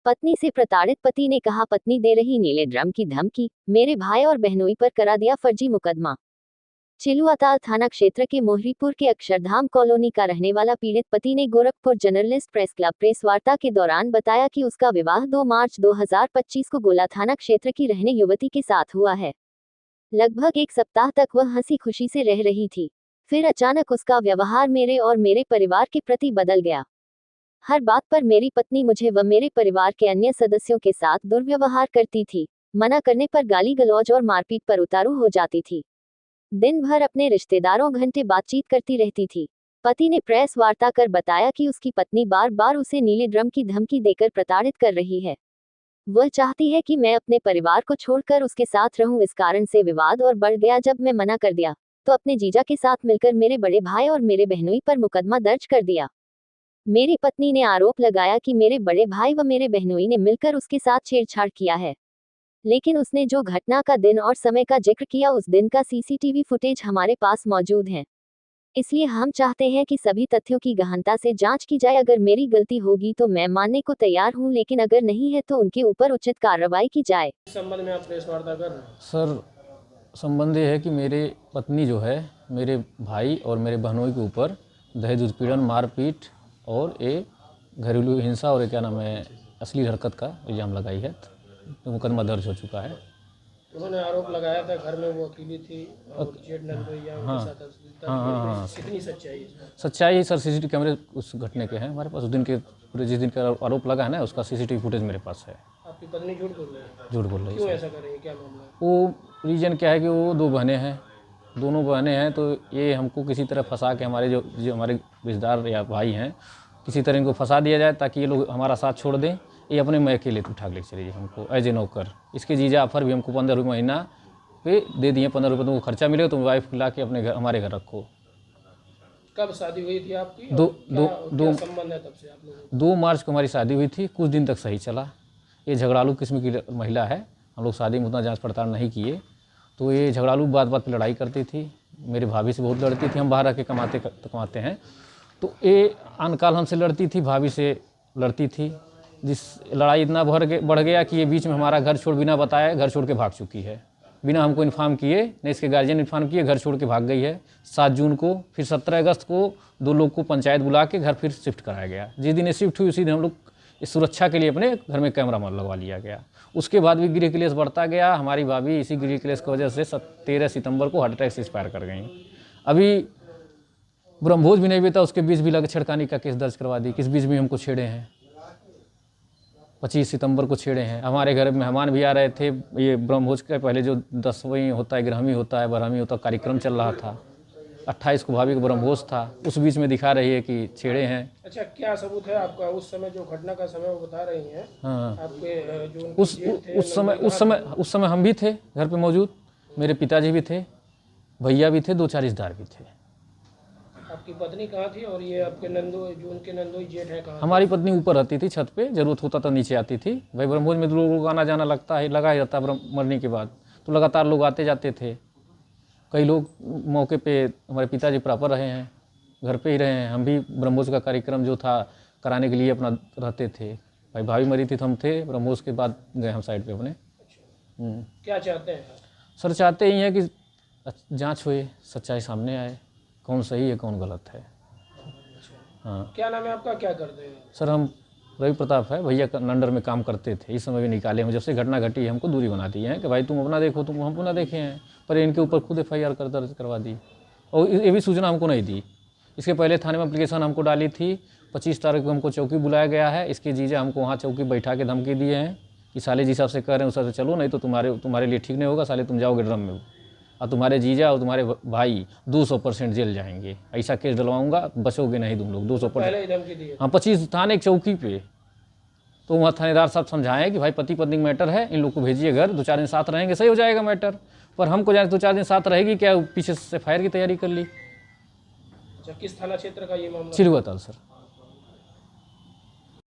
पत्नी से प्रताड़ित पति ने कहा पत्नी दे रही नीले ड्रम की धमकी, मेरे भाई और बहनोई पर करा दिया फर्जी मुकदमा। चिलुआताल थाना क्षेत्र के मोहरीपुर के अक्षरधाम कॉलोनी का रहने वाला पीड़ित पति ने Gorakhpur journalist press club press वार्ता के दौरान बताया कि उसका विवाह 2 मार्च 2025 को गोला थाना क्षेत्र की रहने युवती के साथ हुआ है। लगभग 1 सप्ताह तक वह हंसी खुशी से रह रही थी, फिर अचानक उसका व्यवहार मेरे और मेरे परिवार के प्रति बदल गया। हर बात पर मेरी पत्नी मुझे व मेरे परिवार के अन्य सदस्यों के साथ दुर्व्यवहार करती थी। मना करने पर गाली गलौज और मारपीट पर उतारू हो जाती थी। दिन भर अपने रिश्तेदारों घंटे बातचीत करती रहती थी। पति ने प्रेस वार्ता कर बताया कि उसकी पत्नी बार बार उसे नीले ड्रम की धमकी देकर प्रताड़ित कर रही है। वह चाहती है कि मैं अपने परिवार को छोड़कर उसके साथ रहूं। इस कारण से विवाद और बढ़ गया। जब मैं मना कर दिया तो अपने जीजा के साथ मिलकर मेरे बड़े भाई और मेरे बहनोई पर मुकदमा दर्ज कर दिया। मेरी पत्नी ने आरोप लगाया कि मेरे बड़े भाई व मेरे बहनोई ने मिलकर उसके साथ छेड़छाड़ किया है, लेकिन उसने जो घटना का दिन और समय का जिक्र किया उस दिन का सीसीटीवी फुटेज हमारे पास मौजूद है। इसलिए हम चाहते हैं कि सभी तथ्यों की गहनता से जांच की जाए। अगर मेरी गलती होगी तो मैं मानने को तैयार हूं, लेकिन अगर नहीं है तो उनके ऊपर उचित कार्रवाई की जाए। इस संबंध में आप प्रेस वार्ता कर रहे हैं? सर, संबंध ये है कि मेरे पत्नी जो है मेरे भाई और मेरे बहनोई के ऊपर दहेज उत्पीड़न, मारपीट और ये घरेलू हिंसा और क्या नाम है अश्लील हरकत का इल्ज़ाम लगाई है। तो मुकदमा दर्ज हो चुका है। उन्होंने आरोप लगाया था घर में वो अकेली थी और जेठ नंदोइया उनके साथ अश्लीलता की। कितनी सच्चाई है? सच्चाई सर सीसीटीवी कैमरे उस घटने के हैं हमारे पास। उस दिन के पूरे जिस दिन का आरोप लगा है ना उसका सीसीटीवी फुटेज मेरे पास है। आपकी पत्नी झूठ बोल रही है? झूठ बोल रही है। क्यों ऐसा कर रही है, क्या मामला है? वो रीज़न क्या है कि वो 2 बहनें हैं, दोनों बहनें हैं, तो ये हमको किसी तरह फंसा के हमारे जो हमारे रिश्तेदार या भाई हैं किसी तरह इनको फंसा दिया जाए ताकि ये लोग हमारा साथ छोड़ दें। ये अपने मैं अकेले उठा के चले हमको एज ए नौकर। इसके जीजा ऑफर भी हमको 15 रुपये महीना पे दे दिए। 15 रुपये तुमको खर्चा मिलेगा, तुम वाइफ ला के अपने घर हमारे घर रखो। कब शादी हुई थी आपकी? दो संबंध है तब से आप लोगों? 2 मार्च को हमारी शादी हुई थी। कुछ दिन तक सही चला। ये झगड़ालू किस्म की महिला है। हम लोग शादी में उतना जांच पड़ताल नहीं किए तो ये झगड़ालू बात बात पे लड़ाई करती थी। मेरे भाभी से बहुत लड़ती थी। हम बाहर आके कमाते हैं तो ये अनकाल हमसे लड़ती थी, भाभी से लड़ती थी। जिस लड़ाई इतना बढ़ गया कि ये बीच में हमारा घर छोड़ बिना बताए घर छोड़ के भाग चुकी है। बिना हमको इन्फॉर्म किए, न इसके गार्जियन इन्फॉर्म किए, घर छोड़ के भाग गई है 7 जून को। फिर 17 अगस्त को 2 लोग को पंचायत बुला के घर फिर शिफ्ट कराया गया। जिस दिन ये शिफ्ट हुई उसी दिन हम लोग इस सुरक्षा के लिए अपने घर में कैमरा लगवा लिया गया। उसके बाद भी गृह क्लेश बढ़ता गया। हमारी भाभी इसी गृह क्लेश की वजह से 13 सितंबर को हार्ट अटैक से एक्सपायर कर गई। अभी ब्रह्मभोज भी नहीं बीता, उसके बीच भी लग छेड़खानी का केस दर्ज करवा दी। किस बीच भी हमको छेड़े हैं। 25 सितंबर को छेड़े हैं। हमारे घर में मेहमान भी आ रहे थे। ये ब्रह्मभोज के पहले जो 10वीं होता है, ग्रहमी होता है, बारहवीं होता है, कार्यक्रम चल रहा था। 28 को भाभी का ब्रह्मभोज था, उस बीच में दिखा रही है कि छेड़े हैं। अच्छा, क्या सबूत है आपका? उस समय जो घटना का समय वो बता रही हैं। हाँ, आपके जो उस समय हम भी थे घर पे मौजूद। मेरे पिताजी भी थे, भैया भी थे, 2-4 रिश्तेदार भी थे। आपकी पत्नी कहाँ थी और ये आपके नंदोई जो उनके नंदोई जेठ है कहाँ? हमारी पत्नी ऊपर रहती थी छत पे, जरूरत होता तो नीचे आती थी। भाई ब्रह्मभोज में लोगों को आना जाना लगता है, लगा ही रहता है मरने के बाद, तो लगातार लोग आते जाते थे। कई लोग मौके पे हमारे पिताजी प्रॉपर रहे हैं, घर पे ही रहे हैं। हम भी ब्रह्मभोज का कार्यक्रम जो था कराने के लिए अपना रहते थे। भाई भाभी मरी थी तो हम थे, ब्रह्मभोज के बाद गए हम साइड पे अपने। क्या चाहते हैं सर? चाहते ही हैं कि जांच हुए, सच्चाई सामने आए, कौन सही है कौन गलत है। हाँ। क्या नाम है आपका, क्या करते हैं? सर हम रवि प्रताप है, भैया नंडर में काम करते थे। इस समय भी निकाले हम, जब से घटना घटी हमको दूरी बना दी है कि भाई तुम अपना देखो, तुम हम अपना देखे हैं। पर इनके ऊपर खुद FIR दर्ज करवा दी और ये भी सूचना हमको नहीं दी। इसके पहले थाने में एप्लीकेशन हमको डाली थी। 25 तारीख को हमको चौकी बुलाया गया है। इसके जीजा हमको वहाँ चौकी बैठा के धमकी दिए हैं कि साले जी साहब से कह रहे हैं उस से चलो, नहीं तो तुम्हारे लिए ठीक नहीं होगा, साले तुम जाओगे ड्रम में और तुम्हारे जीजा और तुम्हारे भाई 200% जेल जाएंगे। ऐसा केस डलवाऊंगा, बचोगे नहीं तुम लोग 200%। हाँ, 25 थाने की चौकी पे। तो वहाँ थानेदार साहब समझाएं कि भाई पति पत्नी मैटर है, इन लोग को भेजिए घर, 2-4 दिन साथ रहेंगे, सही हो जाएगा मैटर। पर हमको जाने 2-4 दिन साथ रहेगी क्या, पीछे से FIR की तैयारी कर ली। अच्छा, किस थाना क्षेत्र का ये मामला? चिलुआताल सर।